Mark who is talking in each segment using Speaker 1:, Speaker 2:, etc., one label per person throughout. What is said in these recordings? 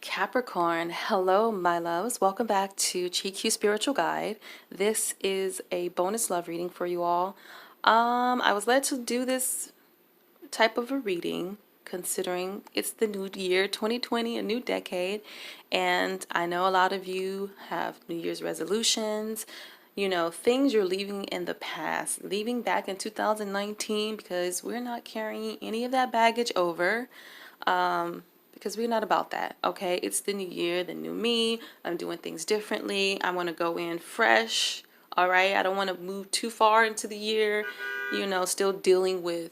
Speaker 1: Capricorn, hello my loves. Welcome back to GQ Spiritual Guide. This is a bonus love reading for you all. I was led to do this type of a reading considering it's the new year 2020, a new decade, and I know a lot of you have New Year's resolutions, things you're leaving in the past, leaving back in 2019 because we're not carrying any of that baggage over. Because we're not about that, okay? It's the new year, the new me. I'm doing things differently. I want to go in fresh, all right? I don't want to move too far into the year, still dealing with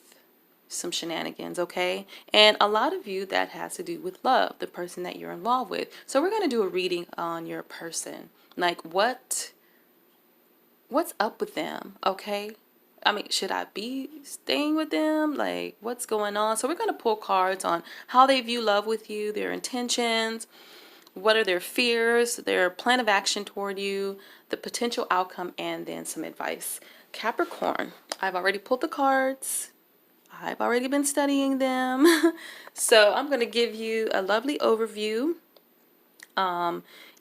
Speaker 1: some shenanigans, okay? And a lot of you, that has to do with love, the person that you're involved with. So we're going to do a reading on your person. Like, what's up with them, okay? I mean, should I be staying with them? Like, what's going on? So we're going to pull cards on how they view love with you, their intentions, what are their fears, their plan of action toward you, the potential outcome, and then some advice. Capricorn, I've already pulled the cards. I've already been studying them. So I'm going to give you a lovely overview.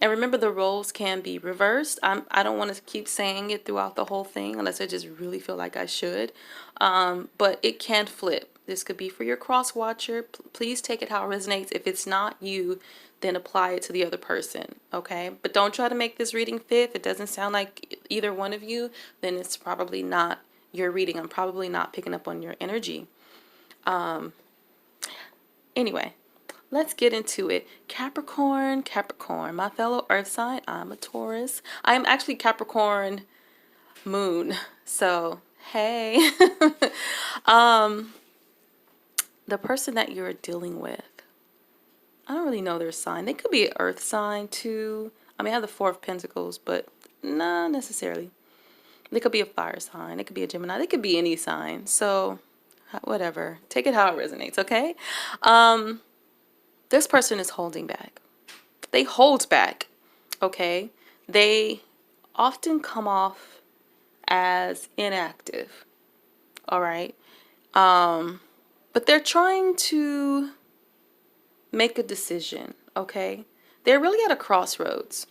Speaker 1: And remember, the roles can be reversed. I don't want to keep saying it throughout the whole thing unless I just really feel like I should. But it can flip. This could be for your cross watcher. Please take it how it resonates. If it's not you, then apply it to the other person, okay? But don't try to make this reading fit. If it doesn't sound like either one of you, then it's probably not your reading. I'm probably not picking up on your energy. Anyway. Let's get into it. Capricorn, my fellow earth sign. I'm a Taurus. I am actually Capricorn moon. So, hey. The person that you're dealing with, I don't really know their sign. They could be an earth sign too. I mean, I have the Four of Pentacles, but not necessarily. They could be a fire sign. They could be a Gemini. They could be any sign. So, whatever. Take it how it resonates, okay? This person is holding back. They hold back, okay? They often come off as inactive, all right? But they're trying to make a decision, okay? They're really at a crossroads,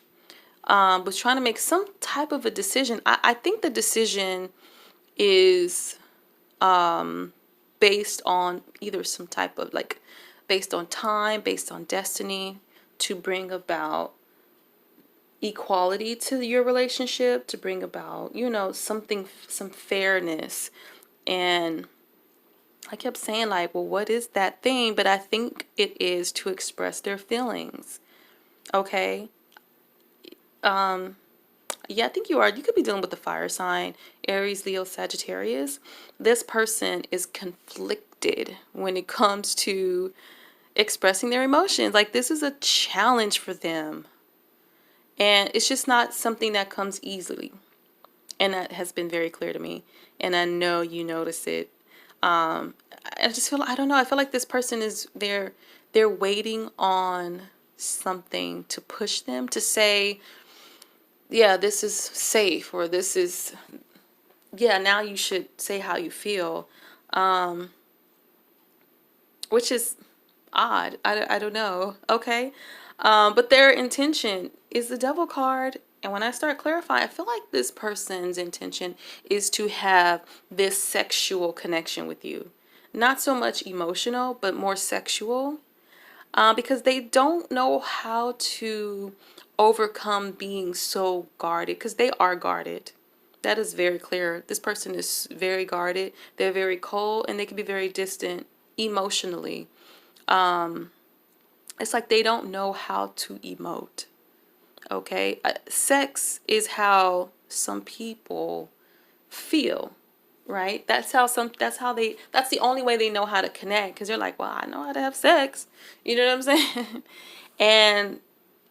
Speaker 1: but trying to make some type of a decision. I think the decision is based on either some type of based on time, based on destiny, to bring about equality to your relationship, to bring about, some fairness. And I kept saying like, well, what is that thing? But I think it is to express their feelings. Okay. Yeah, I think you are. You could be dealing with the fire sign, Aries, Leo, Sagittarius. This person is conflicted when it comes to expressing their emotions. Like, this is a challenge for them. And it's just not something that comes easily. And that has been very clear to me. And I know you notice it. I just feel, I don't know, I feel like this person is, they're waiting on something to push them to say, yeah, this is safe, or this is, yeah, now you should say how you feel. Which is odd. I don't know. Okay. But their intention is the Devil card. And when I start clarifying, I feel like this person's intention is to have this sexual connection with you. Not so much emotional, but more sexual. Because they don't know how to overcome being so guarded. Because they are guarded. That is very clear. This person is very guarded. They're very cold, and they can be very distant emotionally. It's like they don't know how to emote. Okay, sex is how some people feel, right? That's the only way they know how to connect, because they're like, well, I know how to have sex, you know what I'm saying? And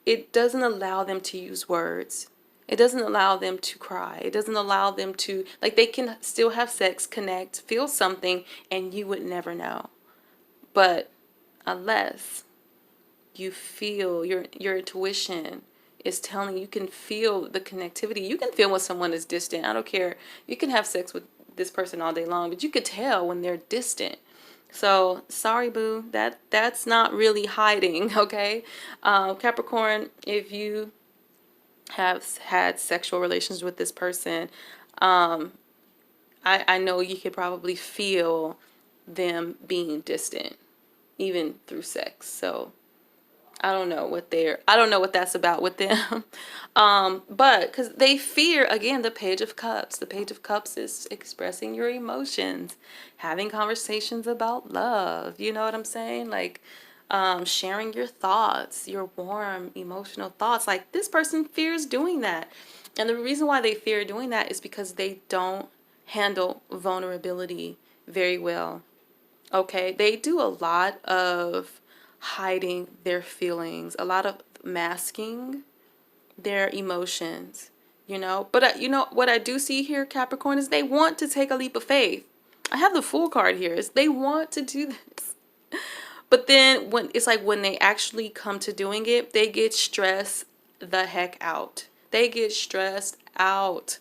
Speaker 1: it doesn't allow them to use words. It doesn't allow them to cry. It doesn't allow them to, like, they can still have sex, connect, feel something, and you would never know. But unless you feel, your intuition is telling you, can feel the connectivity. You can feel when someone is distant. I don't care. You can have sex with this person all day long, but you could tell when they're distant. So sorry, boo. That's not really hiding, okay? Capricorn, if you have had sexual relations with this person, I know you could probably feel them being distant, even through sex. So I don't know what that's about with them. But because they fear, again, the Page of Cups. The Page of Cups is expressing your emotions, having conversations about love. You know what I'm saying? Like, sharing your thoughts, your warm, emotional thoughts. Like, this person fears doing that. And the reason why they fear doing that is because they don't handle vulnerability very well. Okay, they do a lot of hiding their feelings, a lot of masking their emotions, you know. But you know what I do see here, Capricorn, is they want to take a leap of faith. I have the Fool card here. Is they want to do this. But then when it's like when they actually come to doing it, they get stressed the heck out. They get stressed out.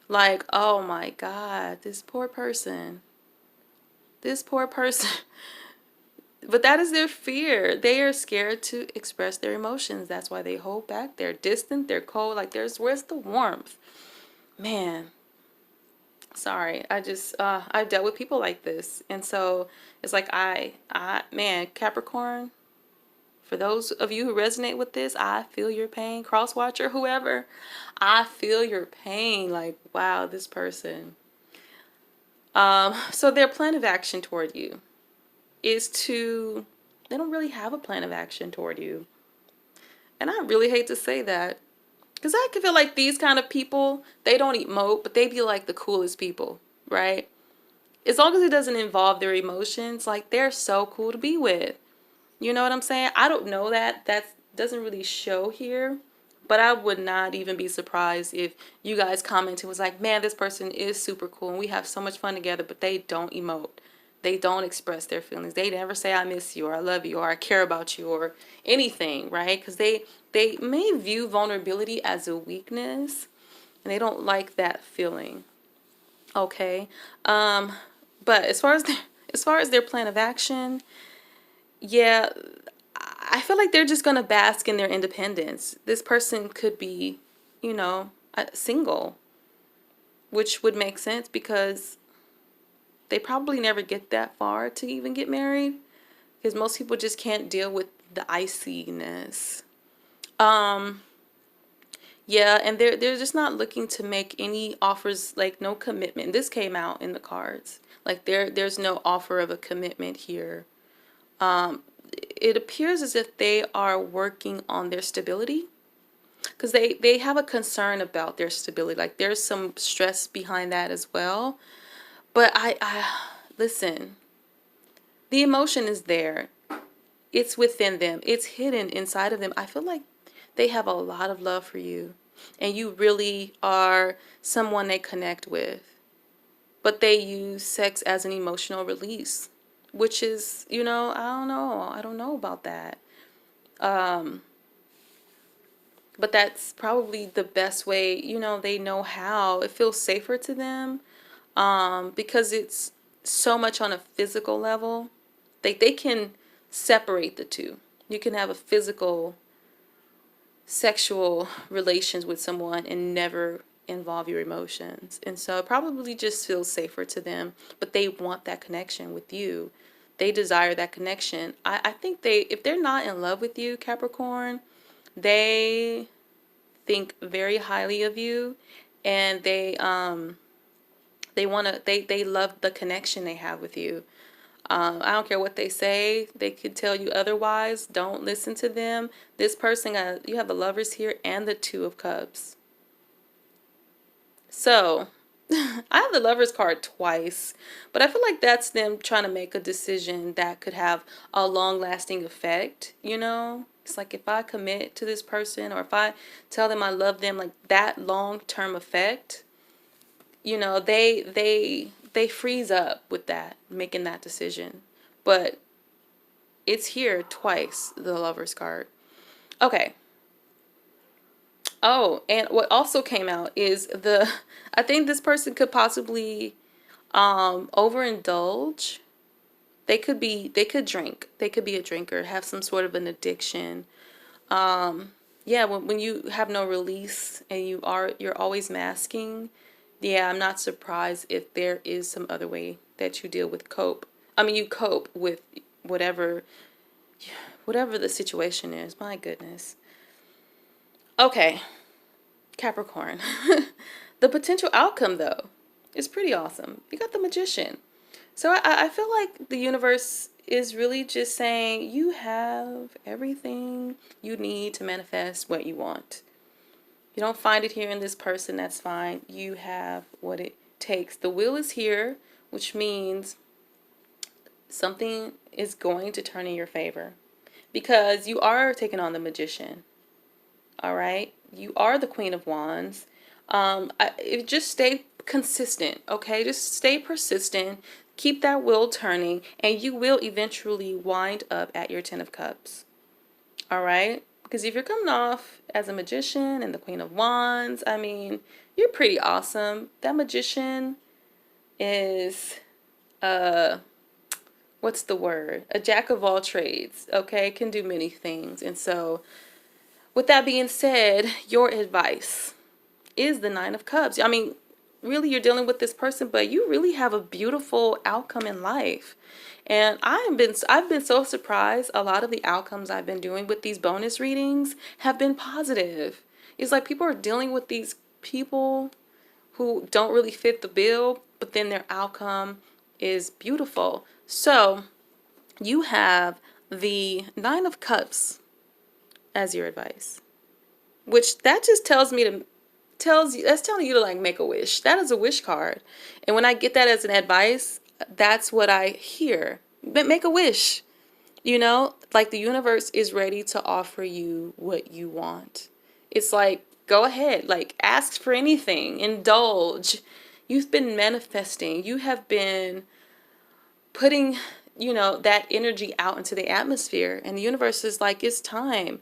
Speaker 1: Like, oh my God, this poor person. This poor person. But that is their fear. They are scared to express their emotions. That's why they hold back. They're distant. They're cold. Like, where's the warmth? Man, sorry. I've dealt with people like this. And so it's like, man, Capricorn, for those of you who resonate with this, I feel your pain. Crosswatcher, whoever, I feel your pain. Like, wow, this person. So their plan of action toward you is they don't really have a plan of action toward you. And I really hate to say that. Because I can feel like these kind of people, they don't emote, but they be like the coolest people, right? As long as it doesn't involve their emotions, like they're so cool to be with. You know what I'm saying? I don't know that. That doesn't really show here. But I would not even be surprised if you guys commented was like, man, this person is super cool and we have so much fun together, but they don't emote. They don't express their feelings. They never say I miss you or I love you or I care about you or anything, right? Because they may view vulnerability as a weakness and they don't like that feeling. Okay. But as far as their plan of action, yeah, I feel like they're just going to bask in their independence. This person could be, you know, single, which would make sense because they probably never get that far to even get married because most people just can't deal with the iciness. Yeah, and they're just not looking to make any offers, like no commitment. This came out in the cards. Like there's no offer of a commitment here. It appears as if they are working on their stability because they have a concern about their stability. Like there's some stress behind that as well. But I listen, the emotion is there. It's within them. It's hidden inside of them. I feel like they have a lot of love for you and you really are someone they connect with. But they use sex as an emotional release, which is, you know, I don't know. I don't know about that. But that's probably the best way, you know, they know how. It feels safer to them because it's so much on a physical level. They can separate the two. You can have a physical sexual relations with someone and never involve your emotions. And so it probably just feels safer to them, but they want that connection with you. They desire that connection. I think if they're not in love with you, Capricorn, they think very highly of you and they love the connection they have with you. I don't care what they say. They could tell you otherwise. Don't listen to them. This person, you have the Lovers here and the Two of Cups. So, I have the Lovers card twice, but I feel like that's them trying to make a decision that could have a long-lasting effect, you know? It's like if I commit to this person or if I tell them I love them, like that long-term effect, you know, they freeze up with that, making that decision. But it's here twice, the Lovers card. Okay. Oh, and what also came out is I think this person could possibly overindulge They could drink. They could be a drinker, have some sort of an addiction. Yeah, when you have no release and you're always masking, yeah, I'm not surprised if there is some other way that you deal with cope. I mean, you cope with whatever the situation is. My goodness. Okay, Capricorn. The potential outcome, though, is pretty awesome. You got the Magician. So I feel like the universe is really just saying you have everything you need to manifest what you want. You don't find it here in this person, that's fine. You have what it takes. The will is here, which means something is going to turn in your favor because you are taking on the Magician. All right? You are the Queen of Wands. Just stay consistent, okay? Just stay persistent. Keep that wheel turning, and you will eventually wind up at your Ten of Cups. All right? Because if you're coming off as a Magician and the Queen of Wands, I mean, you're pretty awesome. That Magician is, what's the word? A jack of all trades, okay? Can do many things. And so, with that being said, your advice is the Nine of Cups. I mean, really, you're dealing with this person, but you really have a beautiful outcome in life. And I've been so surprised. A lot of the outcomes I've been doing with these bonus readings have been positive. It's like people are dealing with these people who don't really fit the bill, but then their outcome is beautiful. So you have the Nine of Cups as your advice, which that just tells me to that's telling you to like make a wish. That is a wish card. And when I get that as an advice, that's what I hear. But make a wish. You know, like the universe is ready to offer you what you want. It's like, go ahead, like ask for anything, indulge. You've been manifesting. You have been putting, that energy out into the atmosphere. And the universe is like, it's time.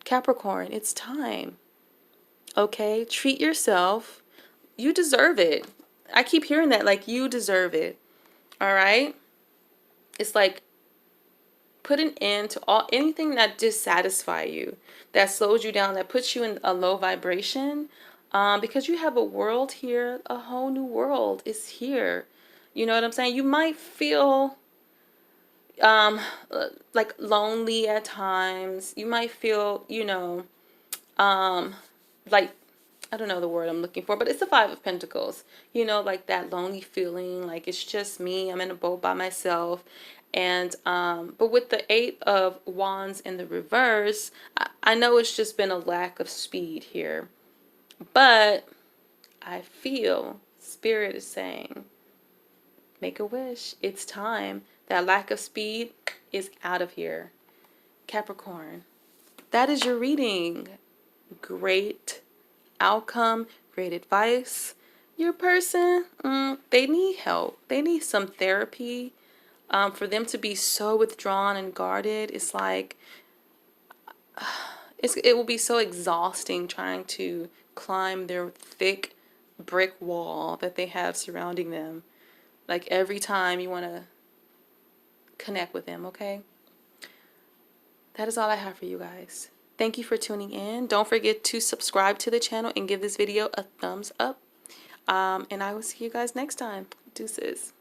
Speaker 1: Capricorn, it's time. Okay, treat yourself. You deserve it. I keep hearing that, like, you deserve it. All right? It's like, put an end to anything that dissatisfies you, that slows you down, that puts you in a low vibration. Because you have a world here, a whole new world is here. You know what I'm saying? You might feel like lonely at times. You might feel, like, I don't know the word I'm looking for, but it's the Five of Pentacles. Like that lonely feeling, like it's just me. I'm in a boat by myself. And but with the Eight of Wands in the reverse, I know it's just been a lack of speed here. But I feel Spirit is saying, make a wish. It's time. That lack of speed is out of here. Capricorn, that is your reading. Great outcome, great advice. Your person, they need help. They need some therapy. For them to be so withdrawn and guarded, it's like it will be so exhausting trying to climb their thick brick wall that they have surrounding them. Like every time you want to connect with them, okay? That is all I have for you guys. Thank you for tuning in. Don't forget to subscribe to the channel and give this video a thumbs up. And I will see you guys next time. Deuces.